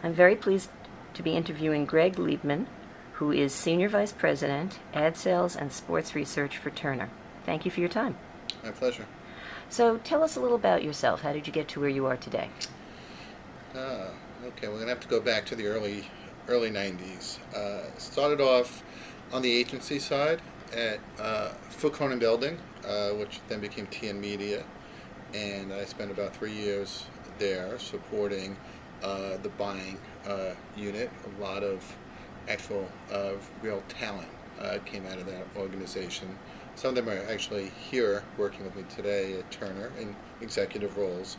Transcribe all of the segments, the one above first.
I'm very pleased to be interviewing Gregg Liebman, who is Senior Vice President, Ad Sales and Sports Research for Turner. Thank you for your time. My pleasure. So tell us a little about yourself. How did you get to where you are today? Okay, we're going to have to go back to the early 90s. Started off on the agency side at Conan Building, which then became TN Media, and I spent about 3 years there supporting the buying unit. A lot of actual real talent came out of that organization. Some of them are actually here working with me today at Turner in executive roles.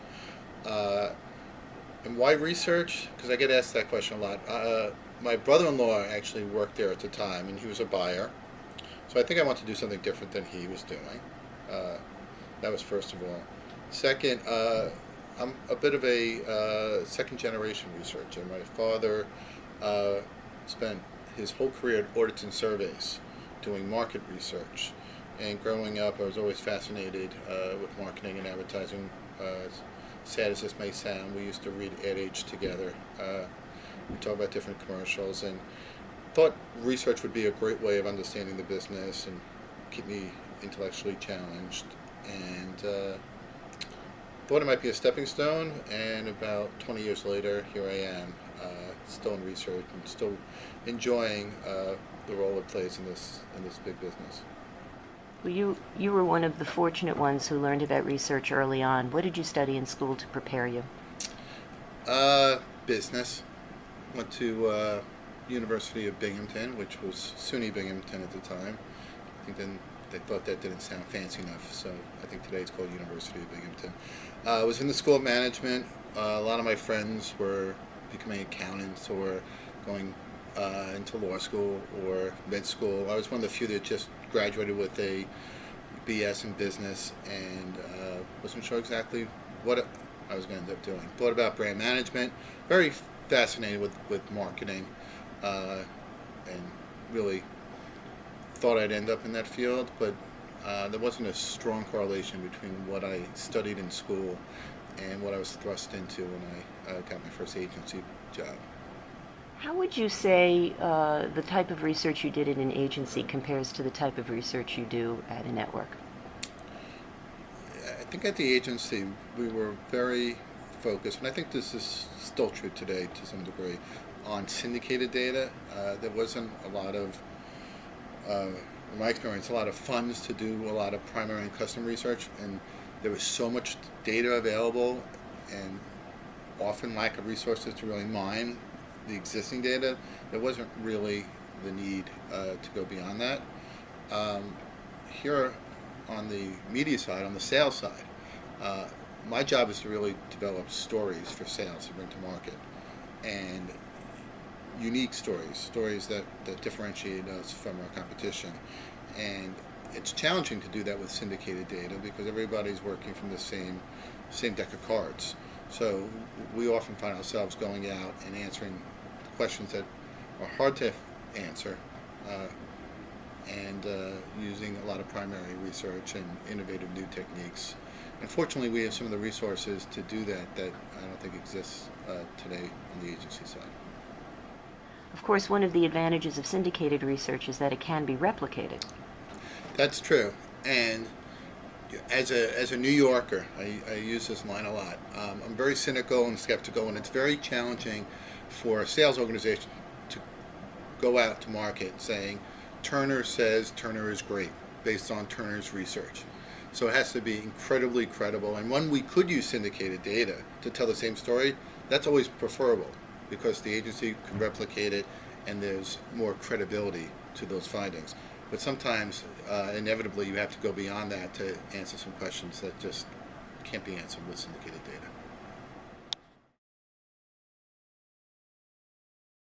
And why research? Because I get asked that question a lot. My brother-in-law actually worked there at the time, and he was a buyer. So I think I want to do something different than he was doing. That was first of all. Second, I'm a bit of a second-generation researcher. My father spent his whole career at audits and surveys doing market research. And growing up, I was always fascinated with marketing and advertising. Sad as this may sound, we used to read Ad Age together. We talk about different commercials, and thought research would be a great way of understanding the business and keep me intellectually challenged. And thought it might be a stepping stone, and about 20 years later, here I am, still in research and still enjoying the role it plays in this big business. Well, you were one of the fortunate ones who learned about research early on. What did you study in school to prepare you? Business. Went to University of Binghamton, which was SUNY Binghamton at the time. I think then they thought that didn't sound fancy enough, so I think today it's called University of Binghamton. I was in the School of Management. A lot of my friends were becoming accountants or going into law school or med school. I was one of the few that just graduated with a BS in business, and wasn't sure exactly what I was going to end up doing. Thought about brand management, very fascinated with marketing, and really thought I'd end up in that field, but there wasn't a strong correlation between what I studied in school and what I was thrust into when I got my first agency job. How would you say the type of research you did at an agency compares to the type of research you do at a network? I think at the agency we were very focused, and I think this is still true today to some degree, on syndicated data. There wasn't a lot of, in my experience, a lot of funds to do a lot of primary and custom research, and there was so much data available and often lack of resources to really mine the existing data. There wasn't really the need to go beyond that. Here on the media side, on the sales side, my job is to really develop stories for sales to bring to market, and unique stories that differentiate us from our competition. And it's challenging to do that with syndicated data because everybody's working from the same deck of cards. So we often find ourselves going out and answering questions that are hard to answer, and using a lot of primary research and innovative new techniques. Unfortunately, we have some of the resources to do that I don't think exists today on the agency side. Of course, one of the advantages of syndicated research is that it can be replicated. That's true. And as a New Yorker, I use this line a lot. I'm very cynical and skeptical, and it's very challenging for a sales organization to go out to market saying, Turner says Turner is great, based on Turner's research. So it has to be incredibly credible. And when we could use syndicated data to tell the same story, that's always preferable because the agency can replicate it and there's more credibility to those findings. But sometimes, inevitably, you have to go beyond that to answer some questions that just can't be answered with syndicated data.